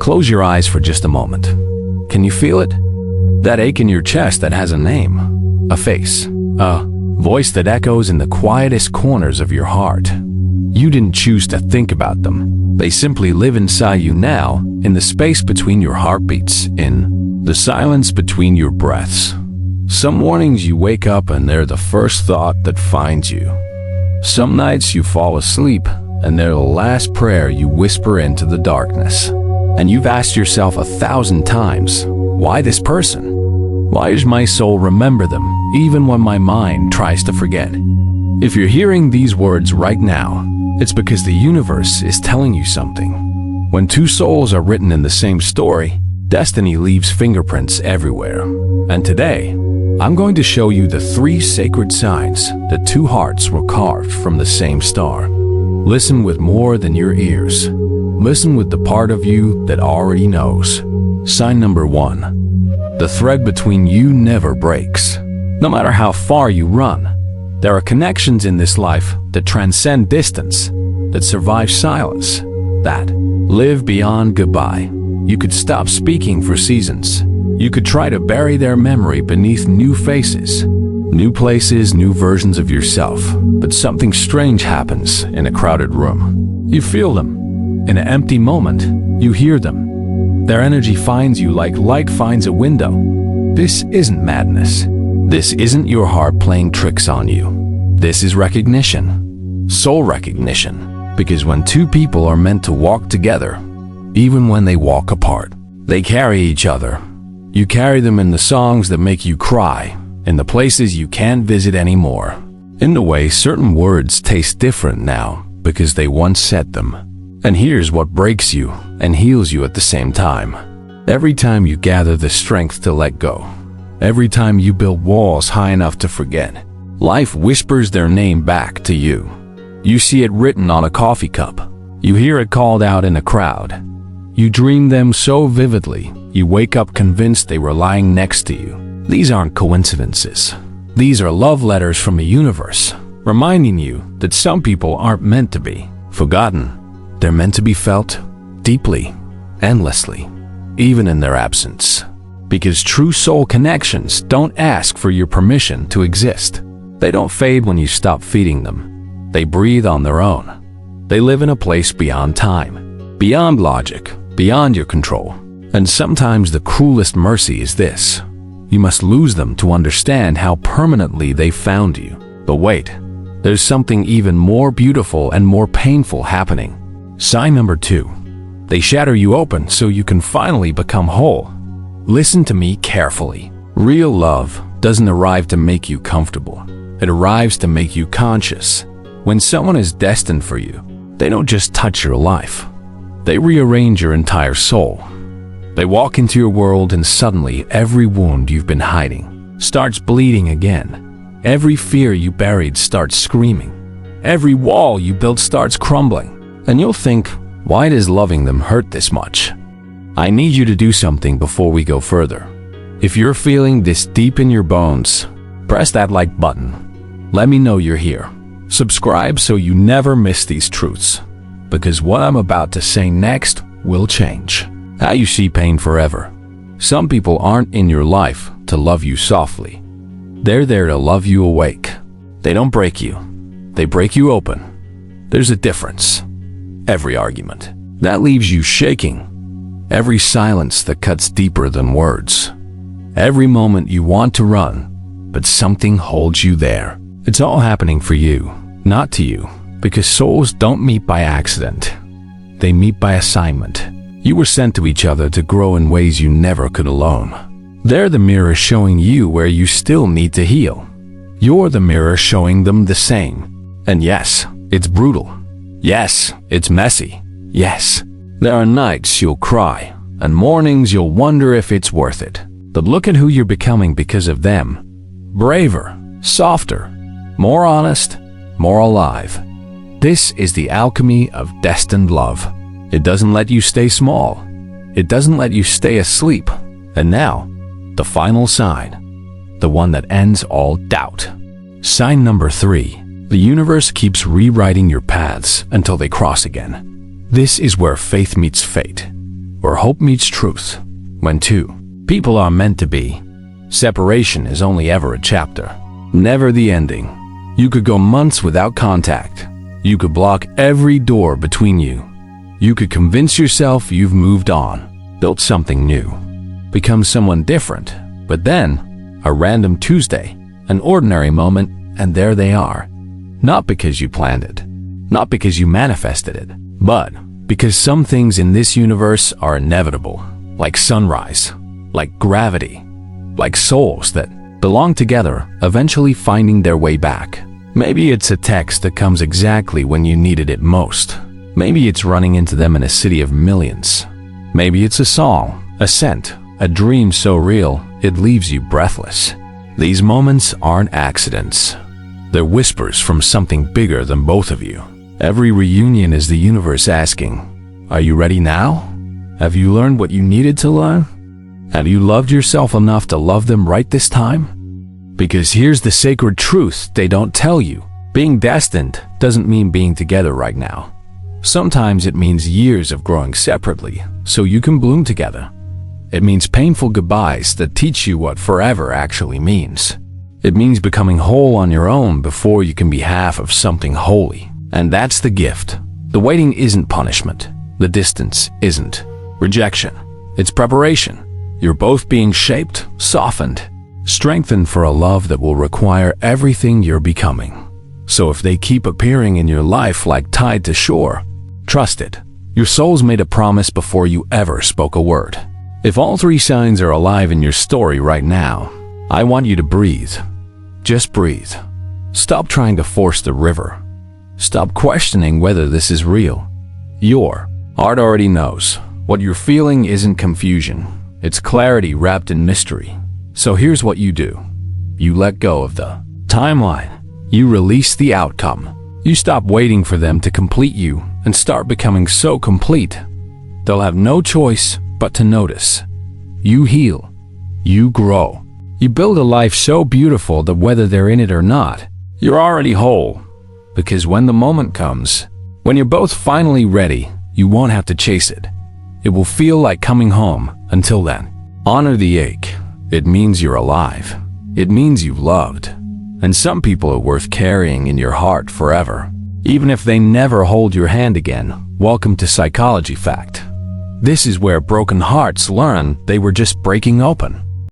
Close your eyes for just a moment. Can you feel it? That ache in your chest that has a name, a face, a voice that echoes in the quietest corners of your heart. You didn't choose to think about them. They simply live inside you now, in the space between your heartbeats, in the silence between your breaths. Some mornings you wake up and they're the first thought that finds you. Some nights you fall asleep and they're the last prayer you whisper into the darkness. And you've asked yourself 1,000 times, why this person? Why does my soul remember them even when my mind tries to forget? If you're hearing these words right now, it's because the universe is telling you something. When two souls are written in the same story, destiny leaves fingerprints everywhere. And today, I'm going to show you the 3 sacred signs that 2 hearts were carved from the same star. Listen with more than your ears. Listen with the part of you that already knows. Sign number 1. The thread between you never breaks. No matter how far you run, there are connections in this life that transcend distance, that survive silence, that live beyond goodbye. You could stop speaking for seasons. You could try to bury their memory beneath new faces, new places, new versions of yourself. But something strange happens in a crowded room. You feel them. In an empty moment, you hear them. Their energy finds you like light finds a window. This isn't madness. This isn't your heart playing tricks on you. This is recognition. Soul recognition. Because when 2 people are meant to walk together, even when they walk apart, they carry each other. You carry them in the songs that make you cry, in the places you can't visit anymore, in the way certain words taste different now because they once said them. And here's what breaks you and heals you at the same time. Every time you gather the strength to let go, every time you build walls high enough to forget, life whispers their name back to you. You see it written on a coffee cup. You hear it called out in a crowd. You dream them so vividly, you wake up convinced they were lying next to you. These aren't coincidences. These are love letters from the universe, reminding you that some people aren't meant to be forgotten. They're meant to be felt deeply, endlessly, even in their absence. Because true soul connections don't ask for your permission to exist. They don't fade when you stop feeding them. They breathe on their own. They live in a place beyond time, beyond logic, beyond your control. And sometimes the cruelest mercy is this. You must lose them to understand how permanently they found you. But wait, there's something even more beautiful and more painful happening. Sign number 2. They shatter you open so you can finally become whole. Listen to me carefully. Real love doesn't arrive to make you comfortable. It arrives to make you conscious. When someone is destined for you, they don't just touch your life. They rearrange your entire soul. They walk into your world and suddenly every wound you've been hiding starts bleeding again. Every fear you buried starts screaming. Every wall you built starts crumbling. And you'll think, why does loving them hurt this much? I need you to do something before we go further. If you're feeling this deep in your bones, press that like button. Let me know you're here. Subscribe so you never miss these truths. Because what I'm about to say next will change how you see pain forever. Some people aren't in your life to love you softly. They're there to love you awake. They don't break you. They break you open. There's a difference. Every argument that leaves you shaking. Every silence that cuts deeper than words. Every moment you want to run, but something holds you there. It's all happening for you, not to you. Because souls don't meet by accident. They meet by assignment. You were sent to each other to grow in ways you never could alone. They're the mirror showing you where you still need to heal. You're the mirror showing them the same. And yes, it's brutal. Yes, it's messy. Yes, there are nights you'll cry, and mornings you'll wonder if it's worth it. But look at who you're becoming because of them. Braver, softer, more honest, more alive. This is the alchemy of destined love. It doesn't let you stay small. It doesn't let you stay asleep. And now, the final sign, the one that ends all doubt. Sign number 3. The universe keeps rewriting your paths until they cross again. This is where faith meets fate, where hope meets truth. When two people are meant to be, separation is only ever a chapter, never the ending. You could go months without contact. You could block every door between you. You could convince yourself you've moved on, built something new, become someone different. But then, a random Tuesday, an ordinary moment, and there they are. Not because you planned it, not because you manifested it, but because some things in this universe are inevitable, like sunrise, like gravity, like souls that belong together, eventually finding their way back. Maybe it's a text that comes exactly when you needed it most. Maybe it's running into them in a city of millions. Maybe it's a song, a scent, a dream so real it leaves you breathless. These moments aren't accidents. They're whispers from something bigger than both of you. Every reunion is the universe asking, are you ready now? Have you learned what you needed to learn? Have you loved yourself enough to love them right this time? Because here's the sacred truth they don't tell you. Being destined doesn't mean being together right now. Sometimes it means years of growing separately so you can bloom together. It means painful goodbyes that teach you what forever actually means. It means becoming whole on your own before you can be half of something holy. And that's the gift. The waiting isn't punishment. The distance isn't rejection. It's preparation. You're both being shaped, softened, strengthened for a love that will require everything you're becoming. So if they keep appearing in your life like tide to shore, trust it. Your soul's made a promise before you ever spoke a word. If all three signs are alive in your story right now, I want you to breathe. Just breathe. Stop trying to force the river. Stop questioning whether this is real. Your heart already knows. What you're feeling isn't confusion. It's clarity wrapped in mystery. So here's what you do. You let go of the timeline. You release the outcome. You stop waiting for them to complete you and start becoming so complete. They'll have no choice but to notice. You heal. You grow. You build a life so beautiful that whether they're in it or not, you're already whole. Because when the moment comes, when you're both finally ready, you won't have to chase it. It will feel like coming home. Until then, honor the ache. It means you're alive. It means you've loved. And some people are worth carrying in your heart forever. Even if they never hold your hand again, welcome to Psychology Fact. This is where broken hearts learn they were just breaking open.